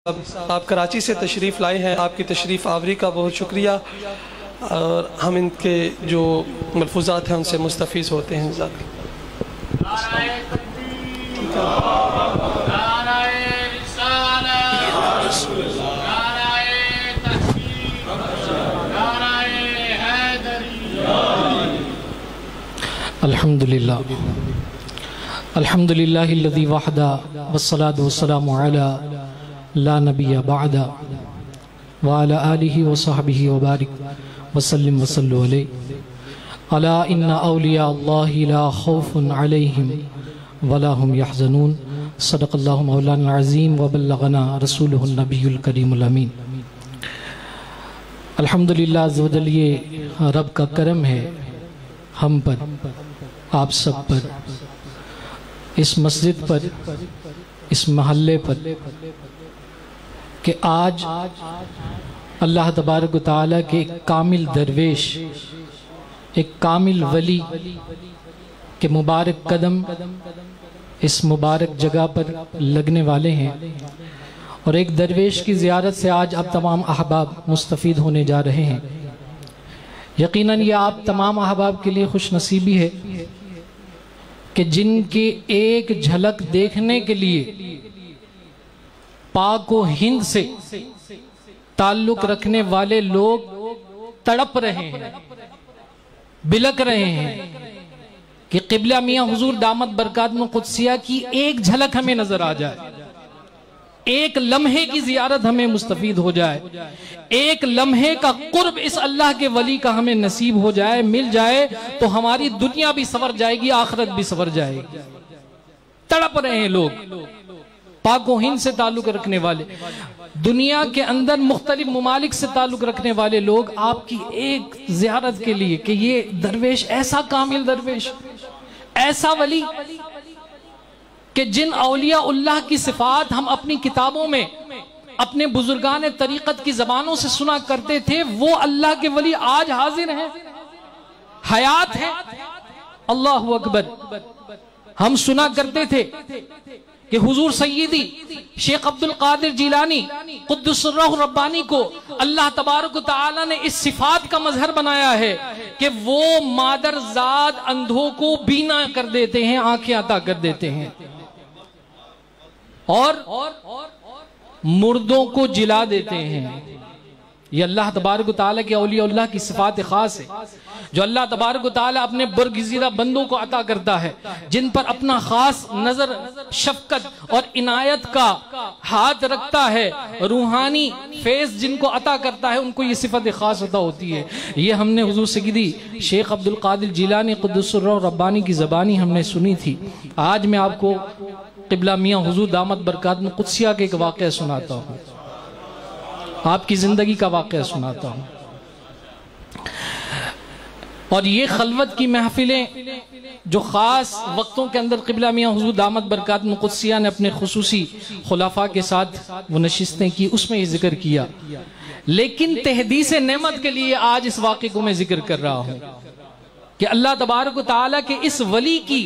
آپ کراچی سے تشریف لائے ہیں، آپ کی تشریف آوری کا بہت شکریہ، اور ہم ان کے جو ملفوظات ہیں ان سے مستفیض ہوتے ہیں۔ الحمدللہ الحمدللہ الذی وحدہ والصلاة والسلام علی لا نبی بعد وعلی آلہ وصحبہ وبارک وسلم وصلو علیہ الا ان اولیاء اللہ لا خوف علیہم ولا هم يحزنون صدق اللہ مولانا العظیم وبلغنا رسولہ النبی الکریم الامین۔ الحمدللہ عز و جل یہ رب کا کرم ہے ہم پر، آپ سب پر، اس مسجد پر، اس محلے پر، کہ آج اللہ تبارک و تعالیٰ کے ایک کامل درویش، ایک کامل ولی کے مبارک قدم اس مبارک جگہ پر لگنے والے ہیں، اور ایک درویش کی زیارت سے آج آپ تمام احباب مستفید ہونے جا رہے ہیں۔ یقیناً یہ آپ تمام احباب کے لیے خوش نصیبی ہے کہ جن کے ایک جھلک دیکھنے کے لیے پاک و ہند سے تعلق رکھنے والے لوگ تڑپ رہے ہیں، بلک رہے ہیں کہ قبلہ میاں حضور دامت برکاتہ قدسیہ کی ایک جھلک ہمیں نظر آ جائے، ایک لمحے کی زیارت ہمیں مستفید ہو جائے، ایک لمحے کا قرب اس اللہ کے ولی کا ہمیں نصیب ہو جائے، مل جائے تو ہماری دنیا بھی سنور جائے گی، آخرت بھی سنور جائے گی۔ تڑپ رہے ہیں لوگ، پاک و ہند سے تعلق رکھنے والے، دنیا کے اندر مختلف ممالک سے تعلق رکھنے والے لوگ آپ کی ایک زیارت کے لیے کہ یہ درویش ایسا کامل درویش، ایسا ولی کہ جن اولیاء اللہ کی صفات ہم اپنی کتابوں میں اپنے بزرگان طریقت کی زبانوں سے سنا کرتے تھے، وہ اللہ کے ولی آج حاضر ہیں، حیات ہیں۔ اللہ اکبر۔ ہم سنا کرتے تھے کہ حضور سیدی شیخ عبد القادر جیلانی قدس الروح ربانی کو اللہ تبارک و تعالی نے اس صفات کا مظہر بنایا ہے کہ وہ مادرزاد اندھوں کو بینا کر دیتے ہیں، آنکھیں عطا کر دیتے ہیں، اور مردوں کو جلا دیتے ہیں۔ یہ اللہ تبارک و تعالیٰ کے اولیاء اللہ کی صفات خاص ہے جو اللہ تبارک و تعالیٰ اپنے برگزیدہ بندوں کو عطا کرتا ہے، جن پر اپنا خاص نظر، شفقت اور عنایت کا ہاتھ رکھتا ہے، روحانی فیض جن کو عطا کرتا ہے ان کو یہ صفت خاص عطا ہوتی ہے۔ یہ ہم نے حضور سیدی شیخ عبد القادر جیلانی قدس الروح ربانی کی زبانی ہم نے سنی تھی۔ آج میں آپ کو قبلہ میاں حضور دامت برکاتہ قدسیہ کے ایک واقعہ سناتا ہوں، آپ کی زندگی کا واقعہ سناتا ہوں۔ اور یہ خلوت کی محفلیں جو خاص وقتوں کے اندر قبلہ میاں حضور دامت برکاتہ قدسیہ نے اپنے خصوصی خلفاء کے ساتھ وہ نشستیں کی، اس میں یہ ذکر کیا، لیکن تحدیث نعمت کے لیے آج اس واقعے کو میں ذکر کر رہا ہوں کہ اللہ تبارک و تعالیٰ کے اس ولی کی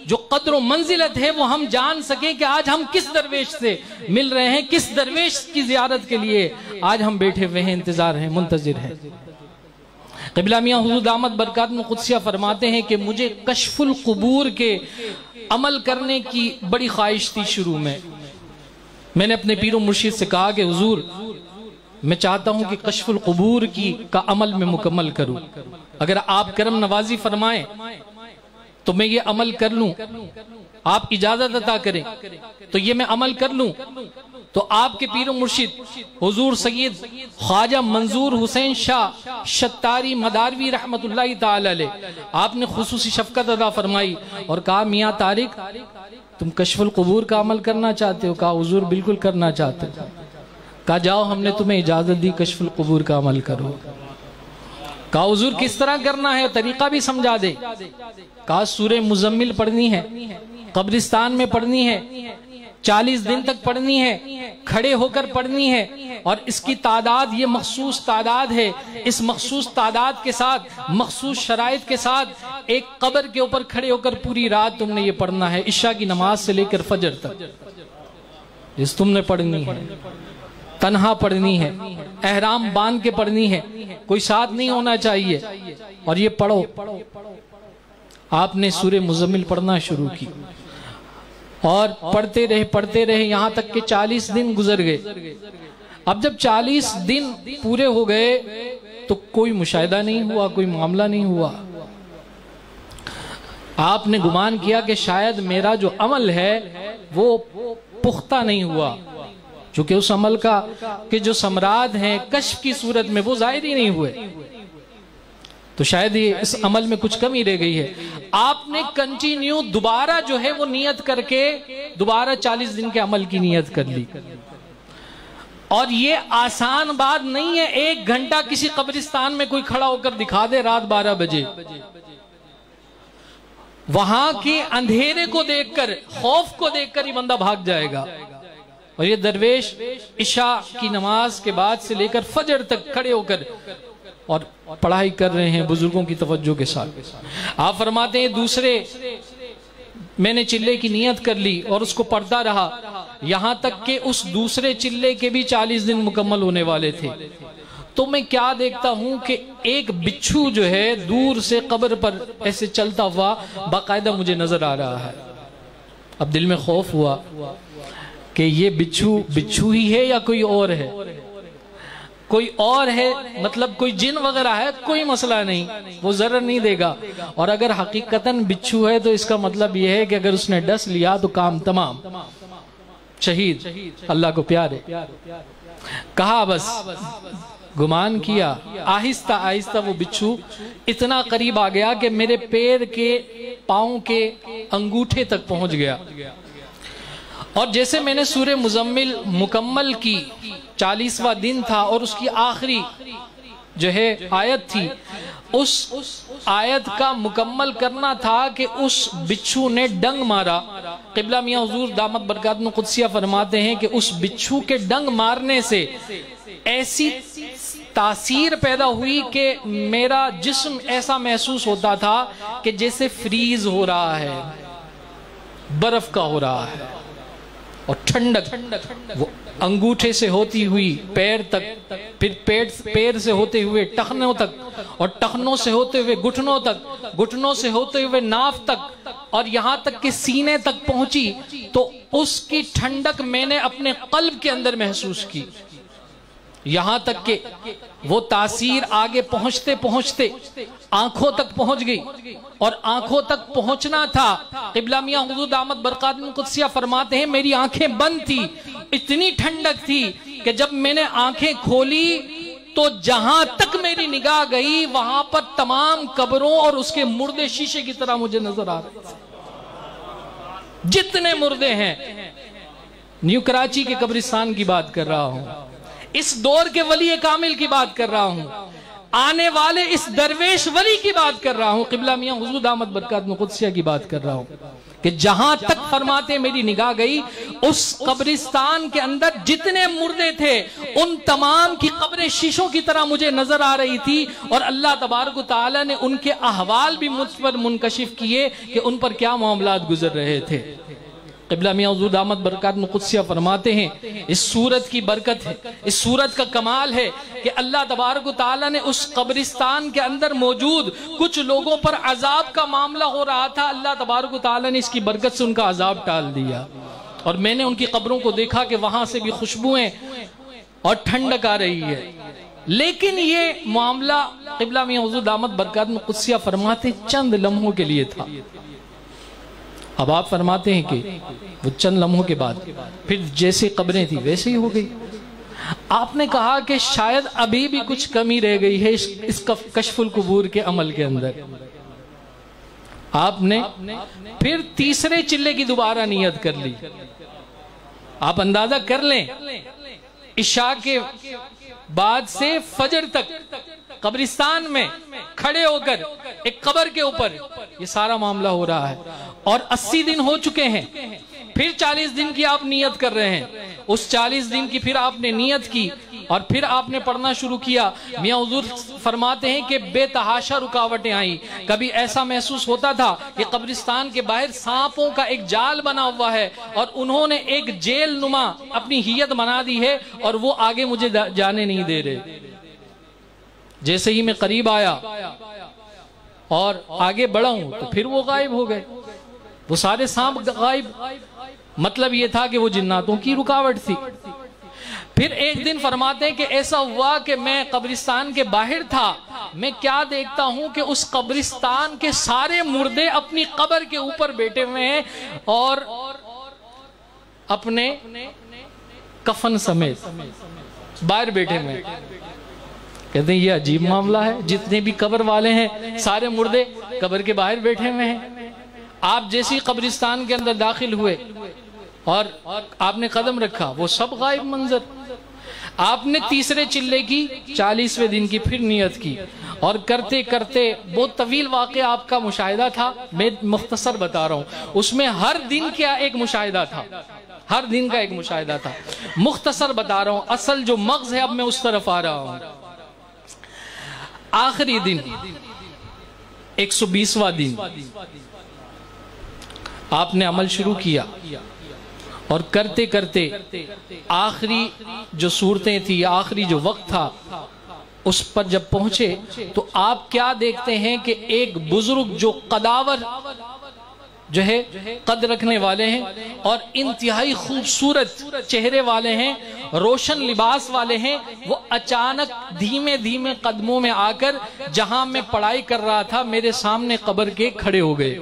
جو قدر و منزلت ہے وہ ہم جان سکیں کہ آج ہم کس درویش سے مل رہے ہیں، کس درویش کی زیارت کے لیے آج ہم بیٹھے ہوئے ہیں، انتظار ہیں، منتظر ہیں۔ قبلہ میاں حضور دامت برکاتہ قدسیہ فرماتے ہیں کہ مجھے کشف القبور کے عمل کرنے کی بڑی خواہش تھی شروع میں۔ میں نے اپنے پیر و مرشد سے کہا کہ حضور میں چاہتا ہوں کہ کشف القبور کا عمل میں مکمل کروں، اگر آپ کرم نوازی فرمائیں تو میں یہ عمل کر لوں، آپ اجازت عطا کریں تو یہ میں عمل کر لوں۔ تو آپ کے پیر و مرشد حضور سید خواجہ منظور حسین شاہ شتاری مداروی رحمت اللہ تعالی علیہ، آپ نے خصوصی شفقت عطا فرمائی اور کہا میاں طارق تم کشف القبور کا عمل کرنا چاہتے ہو؟ کہا حضور بالکل کرنا چاہتے ہو۔ کہا جاؤ ہم نے تمہیں اجازت دی، کشف القبور کا عمل کرو۔ کہا حضور کس طرح کرنا ہے، طریقہ بھی سمجھا دے۔ کہا سورہ مزمل پڑھنی ہے، قبرستان میں پڑھنی ہے، 40 دن تک پڑھنی ہے، کھڑے ہو کر پڑھنی ہے، اور اس کی تعداد یہ مخصوص تعداد ہے، اس مخصوص تعداد کے ساتھ مخصوص شرائط کے ساتھ ایک قبر کے اوپر کھڑے ہو کر پوری رات تم نے یہ پڑھنا ہے، عشاء کی نماز سے لے کر فجر تک۔ جس تم نے پڑھنی ہے، تنہا پڑھنی ہے، احرام باندھ کے پڑھنی ہے، کوئی ساتھ نہیں ہونا چاہیے، اور یہ پڑھو۔ آپ نے سورہ مزمل پڑھنا شروع کی اور پڑھتے رہے یہاں تک کہ 40 دن گزر گئے۔ اب جب 40 دن پورے ہو گئے تو کوئی مشاہدہ نہیں ہوا، کوئی معاملہ نہیں ہوا۔ آپ نے گمان کیا کہ شاید میرا جو عمل ہے وہ پختہ نہیں ہوا، چونکہ اس عمل کا کہ جو ثمرات ہیں کشف کی صورت میں وہ ظاہر ہی نہیں ہوئے، تو شاید اس عمل میں کچھ کمی رہ گئی ہے۔ آپ نے کنٹینیو دوبارہ جو ہے وہ نیت کر کے دوبارہ 40 دن کے عمل کی نیت کر لی، اور یہ آسان بات نہیں ہے 1 گھنٹہ کسی قبرستان میں کوئی کھڑا ہو کر دکھا دے رات 12 بجے، وہاں کے اندھیرے کو دیکھ کر، خوف کو دیکھ کر ہی بندہ بھاگ جائے گا۔ اور یہ درویش عشاء کی نماز کے بعد سے لے کر فجر تک کھڑے ہو کر اور پڑھائی کر رہے ہیں بزرگوں کی توجہ کے ساتھ۔ آپ فرماتے ہیں دوسرے میں نے چلے کی نیت کر لی اور اس کو پڑھتا رہا، یہاں تک کہ اس دوسرے چلے کے بھی 40 دن مکمل ہونے والے تھے، تو میں کیا دیکھتا ہوں کہ ایک بچھو جو ہے دور سے قبر پر ایسے چلتا ہوا باقاعدہ مجھے نظر آ رہا ہے۔ اب دل میں خوف ہوا کہ یہ بچھو ہی ہے یا کوئی اور ہے، کوئی اور ہے مطلب کوئی جن وغیرہ ہے، کوئی مسئلہ نہیں، وہ ضرر نہیں دے گا، اور اگر حقیقتاً بچھو ہے تو اس کا مطلب یہ ہے کہ اگر اس نے ڈس لیا تو کام تمام، شہید اللہ کو پیارے۔ کہا بس گمان کیا، آہستہ آہستہ وہ بچھو اتنا قریب آ گیا کہ میرے پیر کے پاؤں کے انگوٹھے تک پہنچ گیا، اور جیسے میں نے سورہ مزمل مکمل کی، 40واں دن تھا اور اس کی آخری جو ہے آیت تھی، اس آیت کا مکمل کرنا تھا کہ اس بچھو نے ڈنگ مارا۔ قبلہ میاں حضور دامت برکاتہ القدسیہ فرماتے ہیں کہ اس بچھو کے ڈنگ مارنے سے ایسی تاثیر پیدا ہوئی کہ میرا جسم ایسا محسوس ہوتا تھا کہ جیسے فریز ہو رہا ہے، برف کا ہو رہا ہے، اور ٹھنڈک وہ انگوٹھے سے ہوتی ہوئی پیر تک، پھر پیر سے ہوتے ہوئے ٹخنوں تک، اور ٹخنوں سے ہوتے ہوئے گھٹنوں تک، گھٹنوں سے ہوتے ہوئے ناف تک، اور یہاں تک کہ سینے تک پہنچی، تو اس کی ٹھنڈک میں نے اپنے قلب کے اندر محسوس کی، یہاں تک کہ وہ تاثیر آگے پہنچتے پہنچتے آنکھوں تک پہنچ گئی، اور آنکھوں تک پہنچنا تھا۔ قبلہ میاں حضور دامت برکاتہ القدسیہ فرماتے ہیں میری آنکھیں بند تھی، اتنی ٹھنڈک تھی کہ جب میں نے آنکھیں کھولی تو جہاں تک میری نگاہ گئی وہاں پر تمام قبروں اور اس کے مردے شیشے کی طرح مجھے نظر آ رہے تھے، جتنے مردے ہیں۔ نیو کراچی کے قبرستان کی بات کر رہا ہوں، اس دور کے ولی کامل کی بات کر رہا ہوں، آنے والے اس درویش ولی کی بات کر رہا ہوں، قبلہ میاں حضور دامت برکاتہ القدسیہ کی بات کر رہا ہوں، کہ جہاں تک فرماتے میری نگاہ گئی اس قبرستان کے اندر جتنے مردے تھے ان تمام کی قبریں شیشوں کی طرح مجھے نظر آ رہی تھی، اور اللہ تبارک و تعالی نے ان کے احوال بھی مجھ پر منکشف کیے کہ ان پر کیا معاملات گزر رہے تھے۔ قبلہ میاں حضور دامت برکاتہ القدسیہ فرماتے ہیں اس سورت کی برکت ہے، اس سورت کا کمال ہے کہ اللہ تبارک و تعالی نے اس قبرستان کے اندر موجود کچھ لوگوں پر عذاب کا معاملہ ہو رہا تھا، اللہ تبارک و تعالی نے اس کی برکت سے ان کا عذاب ٹال دیا، اور میں نے ان کی قبروں کو دیکھا کہ وہاں سے بھی خوشبوئیں اور ٹھنڈک آ رہی ہے۔ لیکن یہ معاملہ قبلہ میاں حضور دامت برکاتہ القدسیہ فرماتے چند لمحوں کے لیے تھا۔ اب آپ فرماتے ہیں کہ وہ چند لمحوں کے بعد پھر جیسے قبریں تھی ویسے ہی ہو گئی۔ آپ نے کہا کہ شاید ابھی بھی کچھ کمی رہ گئی ہے اس کشف القبور کے عمل کے اندر۔ آپ نے پھر تیسرے چلے کی دوبارہ نیت کر لی۔ آپ اندازہ کر لیں عشاء کے بعد سے فجر تک قبرستان میں کھڑے ہو کر ایک قبر کے اوپر یہ سارا معاملہ ہو رہا ہے، اور 80 دن ہو چکے ہیں، پھر 40 دن کی آپ نیت کر رہے ہیں، اس 40 دن کی پھر آپ نے نیت کی اور پھر آپ نے پڑھنا شروع کیا. میاں حضور فرماتے ہیں کہ بے تحاشا رکاوٹیں آئیں. کبھی ایسا محسوس ہوتا تھا کہ قبرستان کے باہر سانپوں کا ایک جال بنا ہوا ہے اور انہوں نے ایک جیل نما اپنی ہیئت بنا دی ہے اور وہ آگے مجھے جانے نہیں دے رہے. جیسے ہی میں قریب آیا اور آگے بڑھا ہوں تو پھر وہ غائب ہو گئے. وہ سارے سانپ غائب. مطلب یہ تھا کہ وہ جناتوں کی رکاوٹ تھی. پھر ایک دن فرماتے ہیں کہ ایسا ہوا کہ میں قبرستان کے باہر تھا. میں کیا دیکھتا ہوں کہ اس قبرستان کے سارے مردے اپنی قبر کے اوپر بیٹھے ہوئے ہیں اور اپنے کفن سمیت باہر بیٹھے ہوئے ہیں. کہتے ہیں یہ عجیب معاملہ ہے. جتنے بھی قبر والے ہیں سارے مردے قبر کے باہر بیٹھے ہوئے ہیں. آپ جیسی قبرستان کے اندر داخل ہوئے اور آپ نے قدم رکھا وہ سب غائب منظر. آپ نے تیسرے چلے کی 40ویں دن کی پھر نیت کی اور کرتے کرتے بہت طویل واقعہ آپ کا مشاہدہ تھا. میں مختصر بتا رہا ہوں. اس میں ہر دن کیا ایک مشاہدہ تھا. ہر دن کا ایک مشاہدہ تھا. مختصر بتا رہا ہوں. اصل جو مغز ہے اب میں اس طرف آ رہا ہوں. آخری دن 120واں دن آپ نے عمل شروع کیا اور کرتے کرتے آخری جو صورتیں تھی آخری جو وقت تھا اس پر جب پہنچے تو آپ کیا دیکھتے ہیں کہ ایک بزرگ جو قداور جو ہے قد رکھنے والے ہیں اور انتہائی خوبصورت چہرے والے ہیں روشن لباس والے ہیں وہ اچانک دھیمے دھیمے قدموں میں آ کر جہاں میں پڑھائی کر رہا تھا میرے سامنے قبر کے کھڑے ہو گئے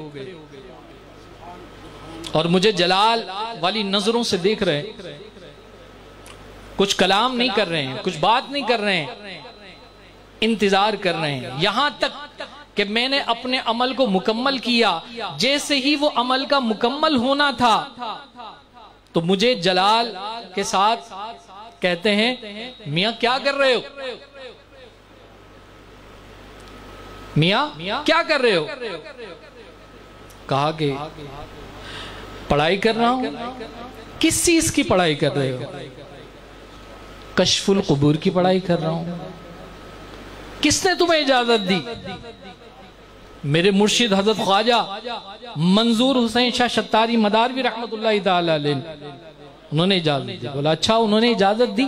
اور مجھے جلال والی نظروں سے دیکھ رہے ہیں. کچھ کلام نہیں کر رہے ہیں کچھ بات نہیں کر رہے ہیں انتظار کر رہے ہیں یہاں تک کہ میں نے اپنے عمل کو مکمل کیا. جیسے ہی وہ عمل کا مکمل ہونا تھا تو مجھے جلال کے ساتھ کہتے ہیں میاں کیا کر رہے ہو؟ میاں کیا کر رہے ہو؟ کہا کہ پڑھائی کر رہا ہوں. کس چیز کی پڑھائی کر رہے ہو؟ کشف القبور کی پڑھائی کر رہا ہوں. کس نے تمہیں اجازت دی؟ میرے مرشد حضرت خواجہ منظور حسین شاہ شتاری مداروی رحمت اللہ تعالی علیہ انہوں نے اجازت دی. بولا اچھا انہوں نے اجازت دی.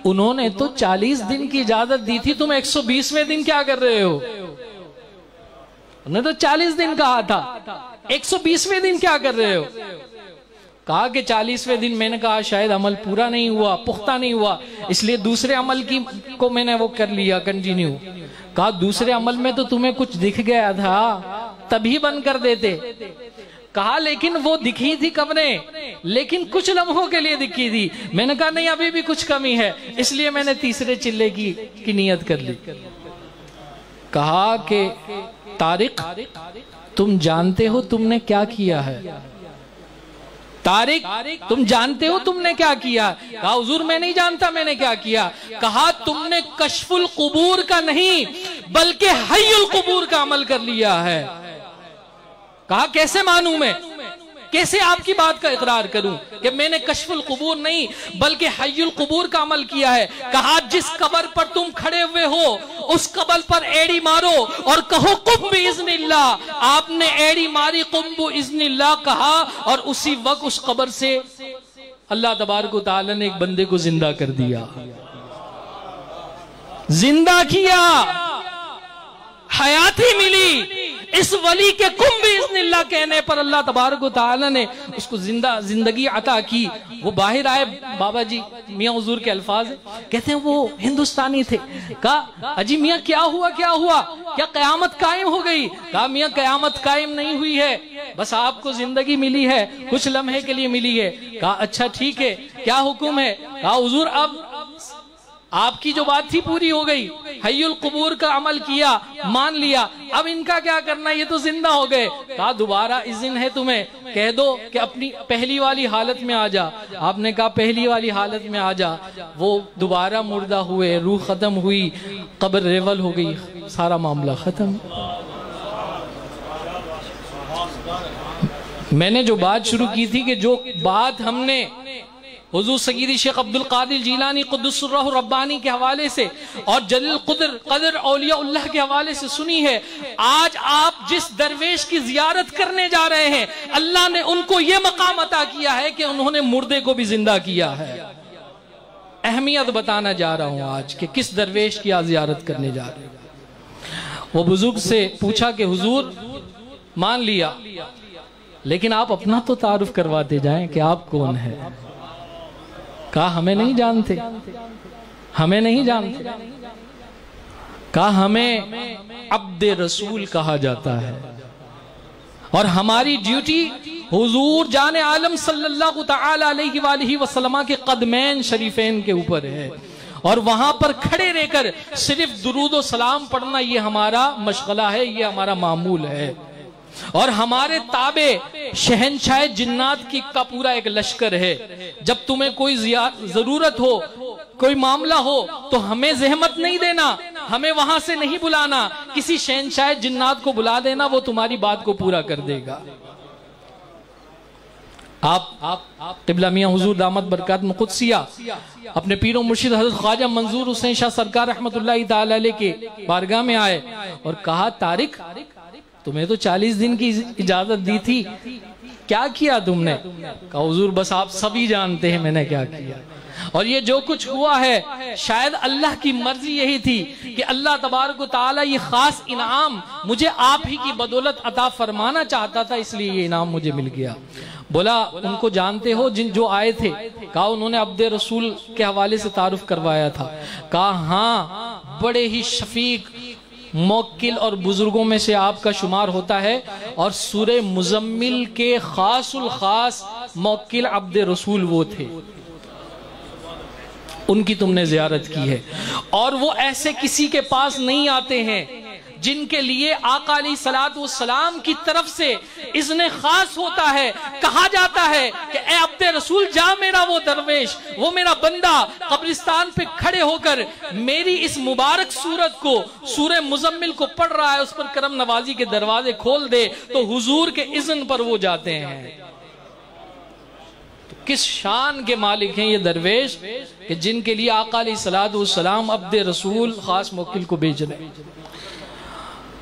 انہوں نے تو 40 دن کی اجازت دی تھی تم 120ویں دن کیا کر رہے ہو؟ انہوں نے تو 40 دن کہا تھا 120ویں دن کیا کر رہے ہو؟ کہا کہ 40ویں دن میں نے کہا شاید عمل پورا نہیں ہوا پختہ نہیں ہوا اس لیے دوسرے عمل کو میں نے وہ کر لیا کنٹینیو. کہا دوسرے عمل میں تو تمہیں کچھ دکھ گیا تھا تبھی بند کر دیتے. کہا لیکن وہ دکھی تھی قبریں لیکن کچھ لمحوں کے لیے دکھی تھی. میں نے کہا نہیں ابھی بھی کچھ کمی ہے اس لیے میں نے تیسرے چلے کی نیت کر لی. کہا کہ طارق تم جانتے ہو تم نے کیا کیا ہے؟ طارق تم جانتے ہو تم نے کیا کیا؟ کہا حضور میں نہیں جانتا میں نے کیا کیا. کہا تم نے کشف القبور کا نہیں بلکہ حی القبور کا عمل کر لیا ہے. کہا کیسے مانوں میں کیسے آپ کی بات کا اقرار کروں کہ میں نے کشف القبور نہیں بلکہ حی القبور کا عمل کیا ہے. کہا جس قبر پر تم کھڑے ہوئے ہو اس قبر پر ایڑی مارو اور کہو قم باذن اللہ. آپ نے ایڑی ماری قم باذن اللہ کہا اور اسی وقت اس قبر سے اللہ تبارک و تعالی نے ایک بندے کو زندہ کر دیا زندہ کیا حیاتی ملی. اس ولی کے قم باذن اللہ کہنے پر اللہ تبارک و تعالی نے اس کو زندگی عطا کی. وہ باہر آئے بابا جی میاں حضور کے الفاظ کہتے ہیں وہ ہندوستانی تھے. کہا اجی میاں کیا ہوا کیا قیامت قائم ہو گئی؟ کہا میاں قیامت قائم نہیں ہوئی ہے بس آپ کو زندگی ملی ہے کچھ لمحے کے لیے ملی ہے. کہا اچھا ٹھیک ہے کیا حکم ہے؟ کہا حضور اب آپ کی جو بات تھی پوری ہو گئی حی القبور کا عمل کیا مان لیا اب ان کا کیا کرنا یہ تو زندہ ہو گئے. کہا دوبارہ اذن ہے تمہیں کہہ دو کہ اپنی پہلی والی حالت میں آ جا. آپ نے کہا پہلی والی حالت میں آ جا. وہ دوبارہ مردہ ہوئے روح ختم ہوئی قبر ریول ہو گئی سارا معاملہ ختم. میں نے جو بات شروع کی تھی کہ جو بات ہم نے حضور سیدی شیخ عبد القادر جیلانی قدس الروح ربانی کے حوالے سے اور جلیل قدر اولیاء اللہ کے حوالے سے سنی ہے. آج آپ جس درویش کی زیارت کرنے جا رہے ہیں اللہ نے ان کو یہ مقام عطا کیا ہے کہ انہوں نے مردے کو بھی زندہ کیا ہے. اہمیت بتانا جا رہا ہوں آج کہ کس درویش کی آج زیارت کرنے جا رہے ہیں. وہ بزرگ سے پوچھا کہ حضور مان لیا لیکن آپ اپنا تو تعارف کرواتے جائیں کہ آپ کون ہیں. کہا ہمیں نہیں جانتے, ہمیں نہیں جانتے. کہا ہمیں عبد رسول کہا جاتا ہے اور ہماری ڈیوٹی حضور جان عالم صلی اللہ تعالی علیہ وآلہ وسلم کے قدمین شریفین کے اوپر ہے اور وہاں پر کھڑے رہ کر صرف درود و سلام پڑھنا یہ ہمارا مشغلہ ہے, یہ ہمارا معمول ہے. اور ہمارے تابع شہنشاہ جنات کا پورا ایک لشکر ہے. جب تمہیں کوئی ضرورت ہو, کوئی معاملہ ہو تو ہمیں زحمت نہیں دینا, ہمیں وہاں سے نہیں بلانا, کسی شہنشاہ جنات کو بلا دینا, وہ تمہاری بات کو پورا کر دے گا. آپ قبلہ میاں حضور دامت برکات قدسیہ اپنے پیر و مرشد حضرت خواجہ منظور حسین شاہ سرکار رحمت اللہ تعالی علیہ کے بارگاہ میں آئے اور کہا طارق تمہیں تو 40 دن کی اجازت دی تھی, کیا کیا تم نے؟ کہا حضور بس آپ سبھی جانتے ہیں میں نے کیا کیا. اور یہ جو کچھ ہوا ہے شاید اللہ کی مرضی یہی تھی کہ اللہ تبارک و تعالی یہ خاص انعام مجھے آپ ہی کی بدولت عطا فرمانا چاہتا تھا, اس لیے یہ انعام مجھے مل گیا. بولا ان کو جانتے ہو جو آئے تھے؟ کہا انہوں نے عبد رسول کے حوالے سے تعارف کروایا تھا. کہا ہاں بڑے ہی شفیق موکل اور بزرگوں میں سے آپ کا شمار ہوتا ہے اور سورہ مزمل کے خاص الخاص موکل عبد رسول وہ تھے, ان کی تم نے زیارت کی ہے. اور وہ ایسے کسی کے پاس نہیں آتے ہیں جن کے لیے آقا علیہ السلام کی طرف سے اذن خاص ہوتا ہے. کہا جاتا ہے کہ اے عبد رسول جا, میرا وہ درویش, وہ میرا بندہ قبرستان پہ کھڑے ہو کر میری اس مبارک سورت کو, سورہ مزمل کو پڑھ رہا ہے, اس پر کرم نوازی کے دروازے کھول دے. تو حضور کے اذن پر وہ جاتے ہیں. کس شان کے مالک ہیں یہ درویش کہ جن کے لیے آقا علیہ السلام عبد رسول خاص موکل کو بھیج رہے ہیں.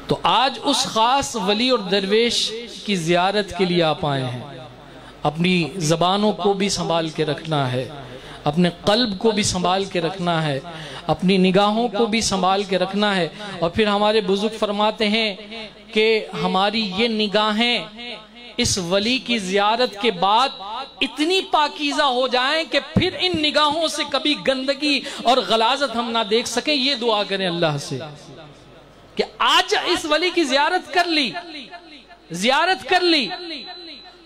تو آج اس خاص ولی اور درویش کی زیارت کے لیے آپ آئے ہیں. اپنی زبانوں کو بھی سنبھال کے رکھنا ہے, اپنے قلب کو بھی سنبھال کے رکھنا ہے, اپنی نگاہوں کو بھی سنبھال کے رکھنا ہے. اور پھر ہمارے بزرگ فرماتے ہیں کہ ہماری یہ نگاہیں اس ولی کی زیارت کے بعد اتنی پاکیزہ ہو جائیں کہ پھر ان نگاہوں سے کبھی گندگی اور غلاظت ہم نہ دیکھ سکیں. یہ دعا کریں اللہ سے کہ آج اس ولی کی زیارت کر لی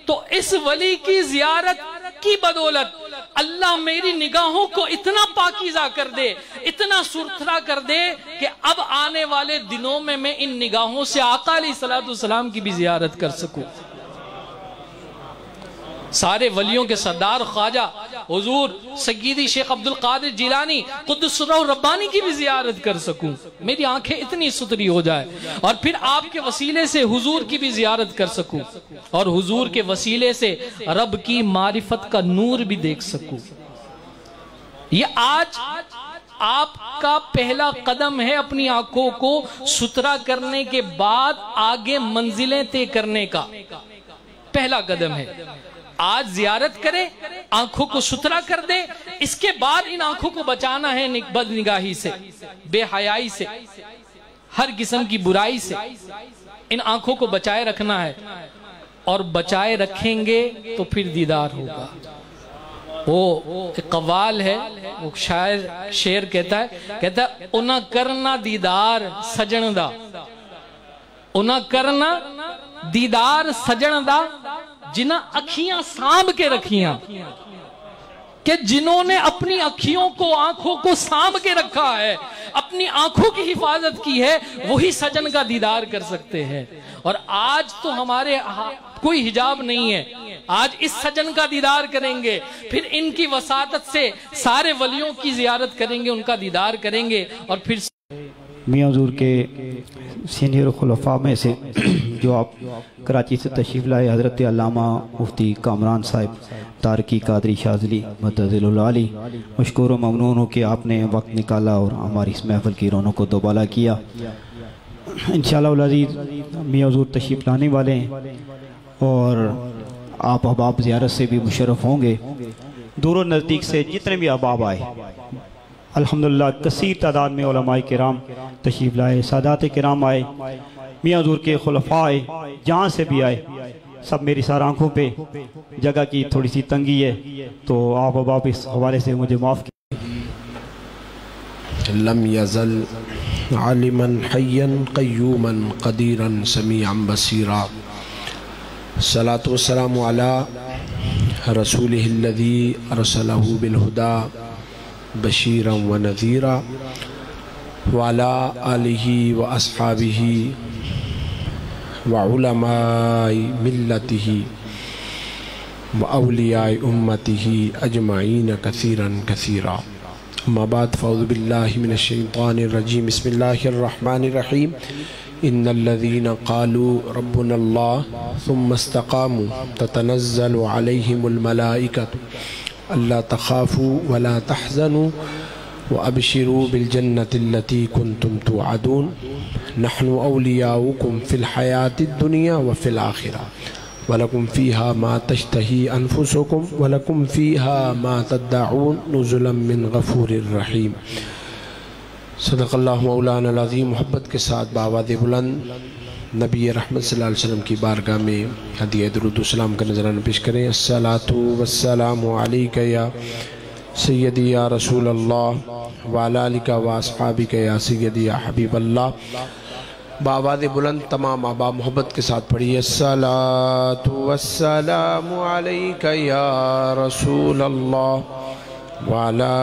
تو اس ولی کی زیارت کی بدولت اللہ میری نگاہوں کو اتنا پاکیزہ کر دے, اتنا ستھرا کر دے کہ اب آنے والے دنوں میں ان نگاہوں سے آقا علیہ السلام کی بھی زیارت کر سکوں. سارے ولیوں کے سردار خواجہ حضور سیدی شیخ عبد القادر جیلانی قدس الروح ربانی کی بھی زیارت کر سکوں, میری آنکھیں اتنی ستری ہو جائے, اور پھر آپ کے وسیلے سے حضور کی بھی زیارت کر سکوں اور حضور کے وسیلے سے رب کی معرفت کا نور بھی دیکھ سکوں. یہ آج آپ کا پہلا قدم ہے اپنی آنکھوں کو ستھرا کرنے کے بعد آگے منزلیں طے کرنے کا. پہلا قدم ہے آج زیارت کرے, آنکھوں کو ستھرا کر دے, اس کے بعد ان آنکھوں کو بچانا ہے بد نگاہی سے, بے حیائی سے, ہر قسم کی برائی سے. ان آنکھوں کو بچائے رکھنا ہے اور بچائے رکھیں گے تو پھر دیدار ہوگا. وہ ایک قوال ہے, وہ شعر کہتا ہے انہاں کرنا دیدار سجن دا, انہاں کرنا دیدار سجن دا جنہاں اکھیاں سانب کے رکھیاں, کہ جنہوں نے اپنی اکھیوں کو, آنکھوں کو سانب کے رکھا ہے, اپنی آنکھوں کی حفاظت کی ہے, وہی سجن کا دیدار کر سکتے ہیں. اور آج تو ہمارے کوئی حجاب نہیں ہے, آج اس سجن کا دیدار کریں گے, پھر ان کی وساطت سے سارے ولیوں کی زیارت کریں گے, ان کا دیدار کریں گے. اور پھر میاں حضور کے سینئر خلفاء میں سے جو آپ کراچی سے تشریف لائے حضرت علامہ مفتی کامران صاحب تارکی قادری شاذلی مدذل العالی، مشکور و ممنون ہو کہ آپ نے وقت نکالا اور ہماری اس محفل کی رونق کو دوبالا کیا۔ انشاءاللہ العزیز میاں حضور تشریف لانے والے ہیں اور آپ احباب زیارت سے بھی مشرف ہوں گے۔ دور و نزدیک سے جتنے بھی احباب آئے الحمدللہ کثیر تعداد میں علماء کرام تشریف لائے، سادات کرام آئے، میاں حضور کے خلفاء آئے، جہاں سے بھی آئے، سب میری سار آنکھوں پہ جگہ کی تھوڑی سی تنگی ہے تو آپ احباب اس حوالے سے مجھے معاف کیجیے۔ لم یزل عالما حیا قیوما قدیرا سمیعا بصیرا، الصلاة والسلام علی رسولہ الذی ارسلہ بالہدی بشیرا ونذیرا وعلی آلہ واصحابہ وعلماء ملتہ واولیاء امتہ اجمعین کثیرا کثیرا، اما بعد فاعوذ باللہ من الشیطان الرجیم، بسم اللہ الرحمن الرحیم۔ ان الذین قالوا ربنا اللہ ثم استقاموا تتنزل علیہم الملائکۃ الا تخافوا ولا تحزنوا وابشروا بالجنة التي كنتم توعدون نحن اولیاؤکم فی الحیاة الدنیا وفی الآخرہ وَلَكُمْ فِيهَا مَا تَشْتَهِي أَنفُسُكُمْ وَلَكُمْ فِيهَا مَا تَدَّعُونَ نُزُلًا مِّن غَفُورٍ رَحِيمٍ۔ صدق اللہ مولانا العظیم۔ محبت کے ساتھ بآواز بلند نبی رحمت صلی اللہ علیہ وسلم کی بارگاہ میں ہدیہ درود و سلام کا نذرانہ پیش کریں۔ الصلاة والسلام علیک یا سیدی یا رسول اللہ وعلی آلک واصحابک یا سیدی یا حبیب اللہ۔ بآواز بلند تمام احباب محبت کے ساتھ پڑھیے۔ الصلاة والسلام علیک یا رسول اللہ وعلی